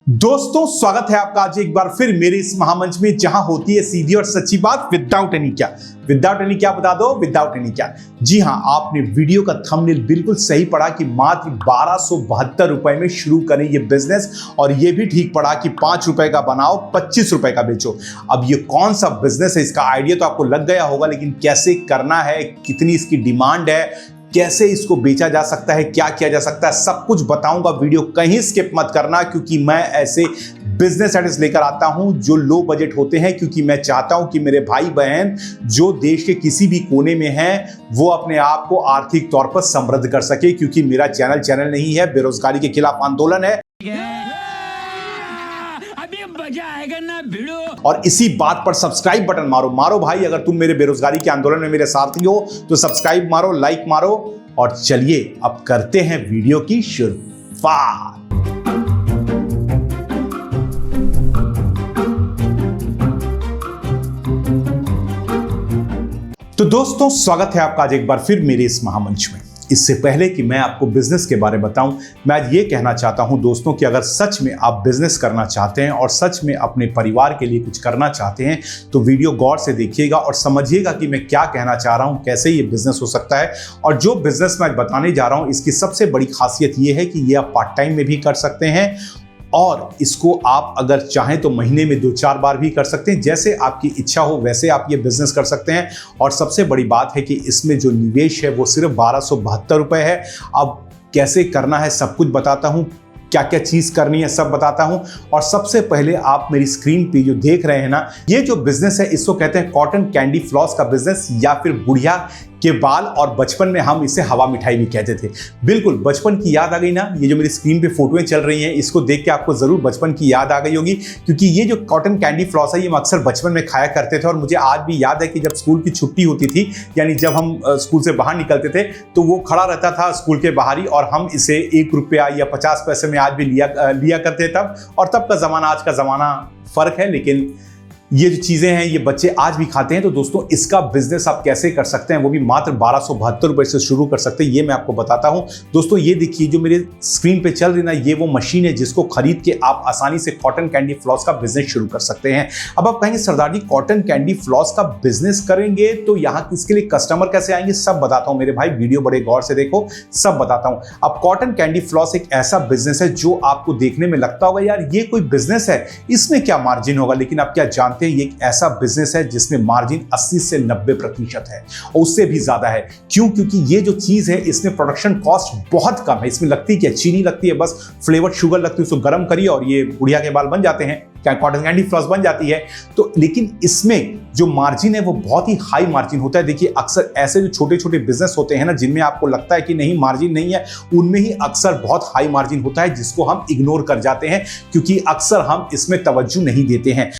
दोस्तों स्वागत है आपका आज एक बार फिर मेरे इस महामंच में जहां होती है सीधी और सच्ची बात विदाउट एनी क्या बता दो विदाउट एनी क्या। जी हां, आपने वीडियो का थंबनेल बिल्कुल सही पढ़ा कि मात्र 1272 रुपए में शुरू करें ये बिजनेस, और ये भी ठीक पढ़ा कि 5 रुपए का बनाओ 25 रुपए का बेचो। अब ये कौन सा बिजनेस है, इसका आइडिया तो आपको लग गया होगा, लेकिन कैसे करना है, कितनी इसकी डिमांड है, कैसे इसको बेचा जा सकता है, क्या किया जा सकता है, सब कुछ बताऊंगा। वीडियो कहीं स्किप मत करना, क्योंकि मैं ऐसे बिजनेस आइडियाज लेकर आता हूं जो लो बजट होते हैं, क्योंकि मैं चाहता हूं कि मेरे भाई बहन जो देश के किसी भी कोने में हैं वो अपने आप को आर्थिक तौर पर समृद्ध कर सके। क्योंकि मेरा चैनल नहीं है, बेरोजगारी के खिलाफ आंदोलन है, मजा आएगा ना भिड़ो। और इसी बात पर सब्सक्राइब बटन मारो भाई। अगर तुम मेरे बेरोजगारी के आंदोलन में मेरे साथी हो तो सब्सक्राइब मारो, लाइक मारो, और चलिए अब करते हैं वीडियो की शुरुआत। तो दोस्तों स्वागत है आपका आज एक बार फिर मेरे इस महामंच में। इससे पहले कि मैं आपको बिजनेस के बारे में बताऊं, मैं आज ये कहना चाहता हूं दोस्तों कि अगर सच में आप बिजनेस करना चाहते हैं और सच में अपने परिवार के लिए कुछ करना चाहते हैं तो वीडियो गौर से देखिएगा और समझिएगा कि मैं क्या कहना चाह रहा हूं, कैसे ये बिजनेस हो सकता है। और जो बिजनेस मैं आज बताने जा रहा हूं, इसकी सबसे बड़ी खासियत ये है कि ये आप पार्ट टाइम में भी कर सकते हैं, और इसको आप अगर चाहें तो महीने में 2-4 बार भी कर सकते हैं। जैसे आपकी इच्छा हो वैसे आप ये बिजनेस कर सकते हैं। और सबसे बड़ी बात है कि इसमें जो निवेश है वो सिर्फ 1272 रुपए है। अब कैसे करना है सब कुछ बताता हूं, क्या क्या चीज करनी है सब बताता हूं। और सबसे पहले आप मेरी स्क्रीन पे जो देख रहे हैं ना, ये जो बिजनेस है इसको कहते हैं कॉटन कैंडी फ्लॉस का बिजनेस, या फिर बुढ़िया के बाल, और बचपन में हम इसे हवा मिठाई भी कहते थे। बिल्कुल बचपन की याद आ गई ना। ये जो मेरी स्क्रीन पे फोटोएं चल रही हैं, इसको देख के आपको जरूर बचपन की याद आ गई होगी, क्योंकि ये जो कॉटन कैंडी फ्लॉस है ये हम अक्सर बचपन में खाया करते थे। और मुझे आज भी याद है कि जब स्कूल की छुट्टी होती थी, यानी जब हम स्कूल से बाहर निकलते थे, तो वो खड़ा रहता था स्कूल के बाहर ही, और हम इसे 1 रुपया या 50 पैसे में आज भी लिया करते तब। और तब का जमाना आज का जमाना फर्क है, लेकिन ये जो चीजें हैं ये बच्चे आज भी खाते हैं। तो दोस्तों इसका बिजनेस आप कैसे कर सकते हैं, वो भी मात्र 1272 रुपए से शुरू कर सकते हैं, ये मैं आपको बताता हूं। दोस्तों ये देखिए जो मेरे स्क्रीन पे चल रही ना, ये वो मशीन है जिसको खरीद के आप आसानी से कॉटन कैंडी फ्लॉस का बिजनेस शुरू कर सकते हैं। अब आप कहेंगे सरदार जी कॉटन कैंडी फ्लॉस का बिजनेस करेंगे तो यहाँ इसके लिए कस्टमर कैसे आएंगे, सब बताता हूं मेरे भाई, वीडियो बड़े गौर से देखो, सब बताता हूं। अब कॉटन कैंडी फ्लॉस एक ऐसा बिजनेस है जो आपको देखने में लगता होगा यार ये कोई बिजनेस है, इसमें क्या मार्जिन होगा, लेकिन आप क्या जानते हैं ये एक ऐसा बिजनेस है जिसमें मार्जिन 80 से 90% है, और उससे भी ज्यादा है। क्यों? क्योंकि ये जो चीज है इसमें प्रोडक्शन कॉस्ट बहुत कम है। इसमें लगती क्या, चीनी लगती है, बस फ्लेवर्ड शुगर लगती है, उसको गर्म करिए और ये बुढ़िया के बाल बन जाते हैं, क्या कॉटन कैंडी फ्लॉस बन जाती है। तो लेकिन इसमें जो मार्जिन है वो बहुत ही हाई मार्जिन होता है। देखिए अक्सर ऐसे जो छोटे छोटे बिजनेस होते हैं ना, जिनमें आपको लगता है कि नहीं मार्जिन नहीं है, उनमें ही अक्सर बहुत हाई मार्जिन होता है, जिसको हम इग्नोर कर जाते हैं, क्योंकि अक्सर हम इसमें तवज्जो नहीं देते हैं।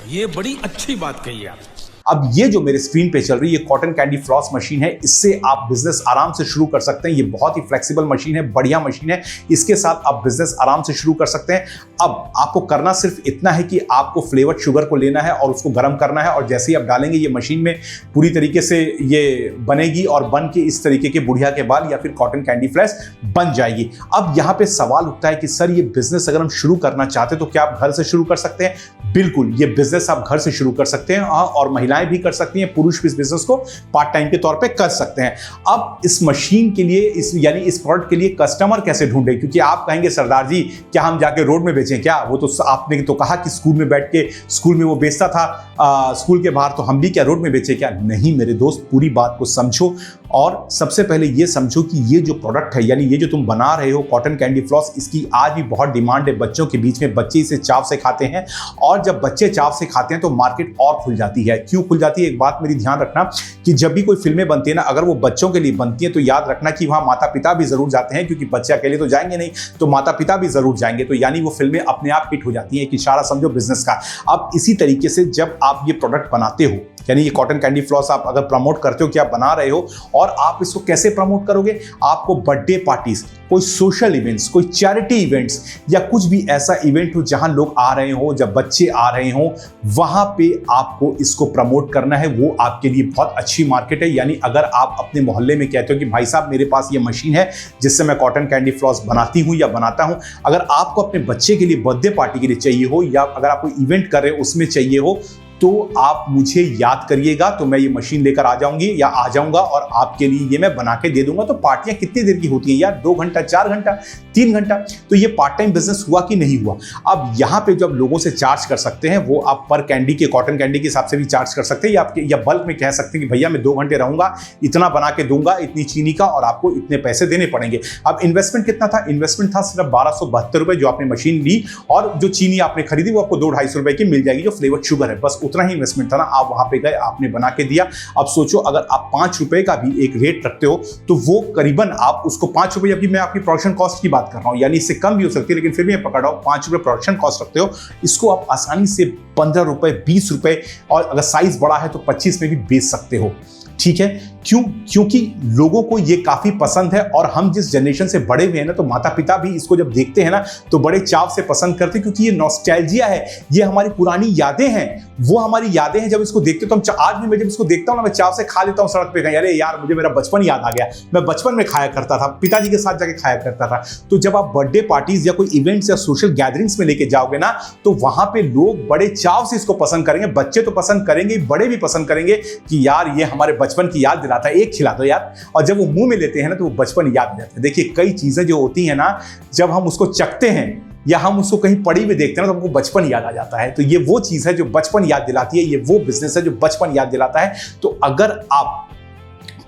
ये बड़ी अच्छी बात कही आप। अब ये जो मेरे स्क्रीन पे चल रही है कॉटन कैंडी फ्लॉस मशीन है, इससे आप बिजनेस आराम से शुरू कर सकते हैं। ये बहुत ही फ्लेक्सिबल मशीन है, बढ़िया मशीन है, इसके साथ आप बिजनेस आराम से शुरू कर सकते हैं। अब आपको करना सिर्फ इतना है कि आपको फ्लेवर्ड शुगर को लेना है और उसको गर्म करना है, और जैसे ही आप डालेंगे ये मशीन में पूरी तरीके से ये बनेगी, और बन के इस तरीके के बुढ़िया के बाल या फिर कॉटन कैंडी फ्लॉस बन जाएगी। अब यहाँ पे सवाल उठता है कि सर ये बिजनेस अगर हम शुरू करना चाहते हैं तो क्या आप घर से शुरू कर सकते हैं? बिल्कुल, ये बिजनेस आप घर से शुरू कर सकते हैं, और महिलाएं भी कर सकती हैं, पुरुष भी इस बिजनेस को पार्ट टाइम के तौर पे कर सकते हैं। अब इस मशीन के लिए यानी इस प्रोडक्ट के लिए कस्टमर कैसे ढूंढे, क्योंकि आप कहेंगे सरदार जी क्या हम जाके रोड में बेचें क्या? वो तो आपने तो कहा कि स्कूल में बैठ के स्कूल में वो बेचता था स्कूल के बाहर, तो हम भी क्या रोड में बेचें क्या? नहीं मेरे दोस्त, पूरी बात को समझो। और सबसे पहले ये समझो कि ये जो प्रोडक्ट है, यानी ये जो तुम बना रहे हो कॉटन कैंडी फ्लॉस, इसकी आज भी बहुत डिमांड है बच्चों के बीच में। बच्चे इसे चाव से खाते हैं, और जब बच्चे चाव से खाते हैं तो मार्केट और खुल जाती है। क्यों खुल जाती है? एक बात मेरी ध्यान रखना कि जब भी कोई फिल्में बनती है ना, अगर वो बच्चों के लिए बनती है तो याद रखना कि वहां माता पिता भी जरूर जाते हैं, क्योंकि बच्चे अकेले तो जाएंगे नहीं, तो माता पिता भी जरूर जाएंगे। तो यानी वो फिल्में अपने आप हिट हो जाती हैं, एक इशारा समझो बिजनेस का। अब इसी तरीके से जब आप ये प्रोडक्ट बनाते हो यानी ये कॉटन कैंडी फ्लॉस आप अगर प्रमोट करते हो कि आप बना रहे हो, और आप इसको कैसे प्रमोट करोगे? आपको बर्थडे पार्टीज, कोई सोशल इवेंट्स, कोई चैरिटी इवेंट्स या कुछ भी ऐसा इवेंट हो जहां लोग आ रहे हो, जब बच्चे आ रहे हो, वहां पे आपको इसको प्रमोट करना है। वो आपके लिए बहुत अच्छी मार्केट है। यानी अगर आप अपने मोहल्ले में कहते हो कि भाई साहब मेरे पास ये मशीन है जिससे मैं कॉटन कैंडी फ्लॉस बनाती हूं या बनाता हूं, अगर आपको अपने बच्चे के लिए बर्थडे पार्टी के लिए चाहिए हो या अगर आप कोई इवेंट कर रहे हो उसमें चाहिए हो, तो आप मुझे याद करिएगा, तो मैं ये मशीन लेकर आ जाऊंगी या आ जाऊंगा और आपके लिए ये मैं बना के दे दूंगा। तो पार्टियां कितनी देर की होती है यार? 2 घंटा, 4 घंटा, 3 घंटा। तो ये पार्ट टाइम बिजनेस हुआ कि नहीं हुआ? अब यहां पे जब लोगों से चार्ज कर सकते हैं, वो आप पर कैंडी के, कॉटन कैंडी के हिसाब से भी चार्ज कर सकते हैं, या बल्क में कह सकते हैं कि भैया मैं 2 घंटे रहूंगा, इतना बना के दूंगा, इतनी चीनी का, और आपको इतने पैसे देने पड़ेंगे। अब इन्वेस्टमेंट कितना था? इन्वेस्टमेंट था सिर्फ 1272 रुपए, जो आपने मशीन ली, और जो चीनी आपने खरीदी वो आपको 200-250 रुपए की मिल जाएगी, जो फ्लेवर्ड शुगर है। बस उतना ही इन्वेस्टमेंट था ना। आप वहां पे गए, आपने बना के दिया। अब सोचो अगर आप 5 रुपए का भी एक रेट रखते हो तो वो करीबन आप उसको 5 रुपए, जबकि मैं आपकी प्रोडक्शन कॉस्ट की बात कर रहा हूं, यानी इससे कम भी हो सकती है, लेकिन फिर भी मैं पकड़ रहा हूं 5 रुपए प्रोडक्शन कॉस्ट रखते हो, इसको आप आसानी से 15 रुपए, 20 रुपए, और अगर साइज बड़ा है तो 25 में भी बेच सकते हो। ठीक है, क्यों? क्योंकि लोगों को ये काफी पसंद है, और हम जिस जनरेशन से बड़े हुए हैं ना, तो माता पिता भी इसको जब देखते हैं ना तो बड़े चाव से पसंद करते हैं, क्योंकि ये नॉस्टैल्जिया है, ये हमारी पुरानी यादें हैं। वो हमारी यादें हैं, जब इसको देखते तो हम, आज भी मैं जब इसको देखता हूं ना, मैं चाव से खा लेता हूं सड़क पे कहीं, अरे यार मुझे मेरा बचपन याद आ गया, मैं बचपन में खाया करता था, पिताजी के साथ जाके खाया करता था। तो जब आप बर्थडे पार्टीज या कोई इवेंट्स या सोशल गैदरिंग्स में लेके जाओगे ना, तो वहां पे लोग बड़े चाव से इसको पसंद करेंगे। बच्चे तो पसंद करेंगे, बड़े भी पसंद करेंगे कि यार ये हमारे बचपन की याद दिलाता है, एक खिला दो यार। और जब वो मुंह में लेते हैं ना तो वो बचपन याद आ जाता है। देखिए कई चीजें जो होती है ना, जब हम उसको चखते हैं या हम उसको कहीं पड़ी में देखते हैं ना, तो हमको बचपन याद आ जाता है। तो ये वो चीज है जो बचपन याद दिलाती है, ये वो बिजनेस है जो बचपन याद दिलाता है। तो अगर आप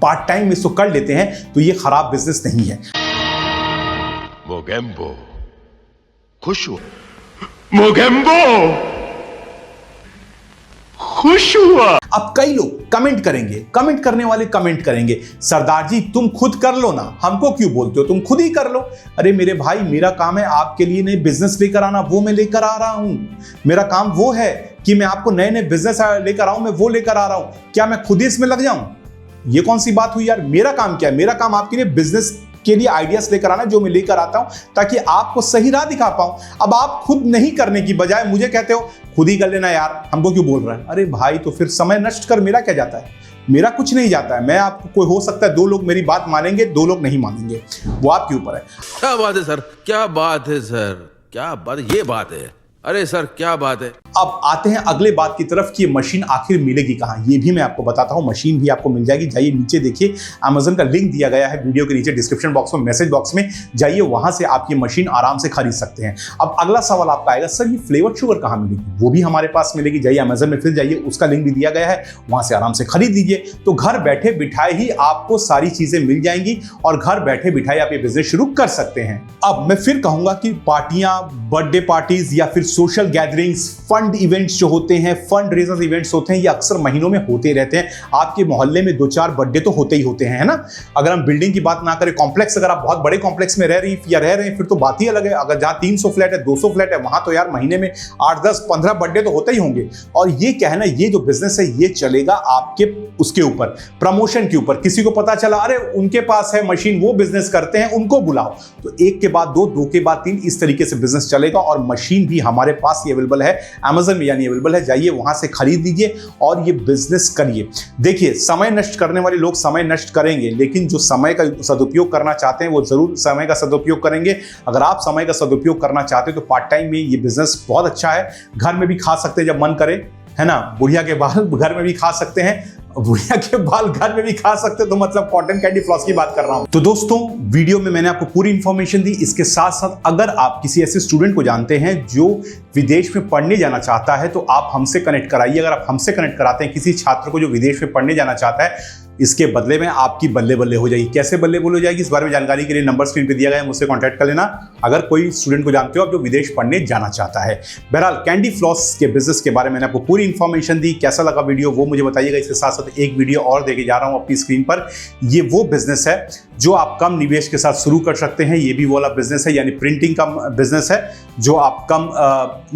पार्ट टाइम में इसको कर लेते हैं तो ये खराब बिजनेस नहीं है। मोगेम्बो खुश हुआ, मोगेम्बो खुश हुआ। अब कई लोग कमेंट करेंगे, कमेंट करने वाले कमेंट करेंगे, सरदार जी तुम खुद कर लो ना, हमको क्यों बोलते हो, तुम खुद ही कर लो। अरे मेरे भाई, मेरा काम है आपके लिए नए बिजनेस लेकर आना, वो मैं लेकर आ रहा हूं। मेरा काम वो है कि मैं आपको नए नए बिजनेस लेकर आऊं, मैं वो लेकर आ रहा हूं। क्या मैं खुद ही इसमें लग जाऊं? ये कौन सी बात हुई यार? मेरा काम क्या है? मेरा काम आपके लिए बिजनेस के लिए आइडियाज लेकर आना, जो मैं लेकर आता हूं, ताकि आपको सही राह दिखा पाऊं। अब आप खुद नहीं करने की बजाय मुझे कहते हो खुद ही कर लेना यार, हमको क्यों बोल रहा है? अरे भाई, तो फिर समय नष्ट कर मेरा क्या जाता है? मेरा कुछ नहीं जाता है। मैं आपको, कोई हो सकता है 2 लोग मेरी बात मानेंगे, 2 लोग नहीं मानेंगे, वो आपके ऊपर है। क्या बात है सर, क्या बात है सर, क्या बात है, ये बात है। अरे सर क्या बात है। अब आते हैं अगले बात की तरफ कि ये मशीन आखिर मिलेगी कहां। ये भी मैं आपको बताता हूं, मशीन भी आपको मिल जाएगी। जाइए नीचे देखिए, Amazon का लिंक दिया गया है वीडियो के नीचे, डिस्क्रिप्शन बॉक्स में, मैसेज बॉक्स में जाइए, वहां से आप ये मशीन आराम से खरीद सकते हैं। अब अगला सवाल आपका आएगा, सर ये फ्लेवर्ड शुगर कहां मिलेगी? वो भी हमारे पास मिलेगी। जाइए Amazon में, फिर जाइए, उसका लिंक भी दिया गया है, वहां से आराम से खरीद लीजिए। तो घर बैठे बिठाए ही आपको सारी चीजें मिल जाएंगी और घर बैठे बिठाए आप ये बिजनेस शुरू कर सकते हैं। अब मैं फिर कहूंगा कि पार्टियां, बर्थडे पार्टीज या फिर सोशल गैदरिंग्स, फंड इवेंट्स जो होते हैं, फंड रेजर्स इवेंट्स होते हैं, ये अक्सर महीनों में होते रहते हैं। आपके मोहल्ले में 2-4 बर्थडे तो होते ही होते हैं, है ना। अगर हम बिल्डिंग की बात ना करें, कॉम्प्लेक्स, अगर आप बहुत बड़े कॉम्प्लेक्स में रह रहे हैं फिर तो बात ही अलग है। अगर जहां 300 फ्लैट है, 200 फ्लैट है, वहां तो यार महीने में 8, 10, 15 बर्थडे तो होते ही होंगे। और ये कहना, ये जो बिजनेस है ये चलेगा आपके उसके ऊपर, प्रमोशन के ऊपर। किसी को पता चला अरे उनके पास है मशीन, वो बिजनेस करते हैं, उनको बुलाओ, तो 1 के बाद 2, 2 के बाद 3, इस तरीके से बिजनेस चलेगा। और मशीन भी हमारे पास ही अवेलेबल है, Amazon में यानी अवेलेबल है। जाइए वहां से खरीद लीजिए और ये बिजनेस करिए। देखिए, समय नष्ट करने वाले लोग समय नष्ट करेंगे, लेकिन जो समय का सदुपयोग करना चाहते हैं वो जरूर समय का सदुपयोग करेंगे। अगर आप समय का सदुपयोग करना चाहते हैं तो पार्ट टाइम में ये बिजनेस बहुत अच्छा है। घर में भी खा सकते हैं जब मन करे, है ना। बुढ़िया के बाल घर में भी खा सकते हैं, बुढ़िया के बाल घर में भी खा सकते, तो मतलब कॉटन कैंडी फ्लॉस की बात कर रहा हूं। तो दोस्तों, वीडियो में मैंने आपको पूरी इंफॉर्मेशन दी। इसके साथ साथ अगर आप किसी ऐसे स्टूडेंट को जानते हैं जो विदेश में पढ़ने जाना चाहता है, तो आप हमसे कनेक्ट कराइए। अगर आप हमसे कनेक्ट कराते हैं किसी छात्र को जो विदेश में पढ़ने जाना चाहता है, इसके बदले में आपकी बल्ले बल्ले हो जाएगी। कैसे बल्ले बल्ले हो जाएगी, इस बारे में जानकारी के लिए नंबर स्क्रीन पे दिया गया है, मुझसे कांटेक्ट कर लेना अगर कोई स्टूडेंट को जानते हो आप जो विदेश पढ़ने जाना चाहता है। बहरहाल कैंडी फ्लॉस के बिजनेस के बारे में मैंने आपको पूरी इंफॉर्मेशन दी। कैसा लगा वीडियो वो मुझे बताइएगा। इसके साथ साथ एक वीडियो और देके जा रहा हूं अपनी स्क्रीन पर। ये वो बिजनेस है जो आप कम निवेश के साथ शुरू कर सकते हैं। ये भी वाला बिजनेस है, यानी प्रिंटिंग का बिजनेस है जो आप कम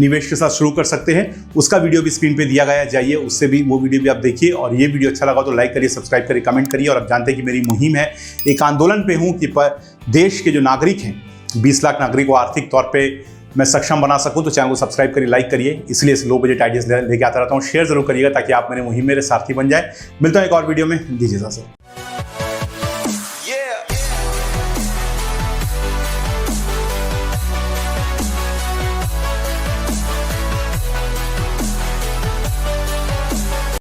निवेश के साथ शुरू कर सकते हैं। उसका वीडियो भी स्क्रीन पे दिया गया है, जाइए उससे भी वो वीडियो भी आप देखिए। और ये वीडियो अच्छा लगा तो लाइक करिए, सब्सक्राइब करिए, कमेंट करिए। और आप जानते हैं कि मेरी मुहिम है, एक आंदोलन पे हूं कि देश के जो नागरिक हैं 20 लाख नागरिक को आर्थिक तौर पे मैं सक्षम बना सकूं। तो चैनल को सब्सक्राइब करिए, लाइक करिए। इसलिए लो बजट आइडियाज लेके आता रहता हूं। शेयर जरूर करिएगा ताकि आप मेरे मुहिम मेरे सारथी बन जाए। मिलता हूं एक और वीडियो में, दीजिए इजाज़त।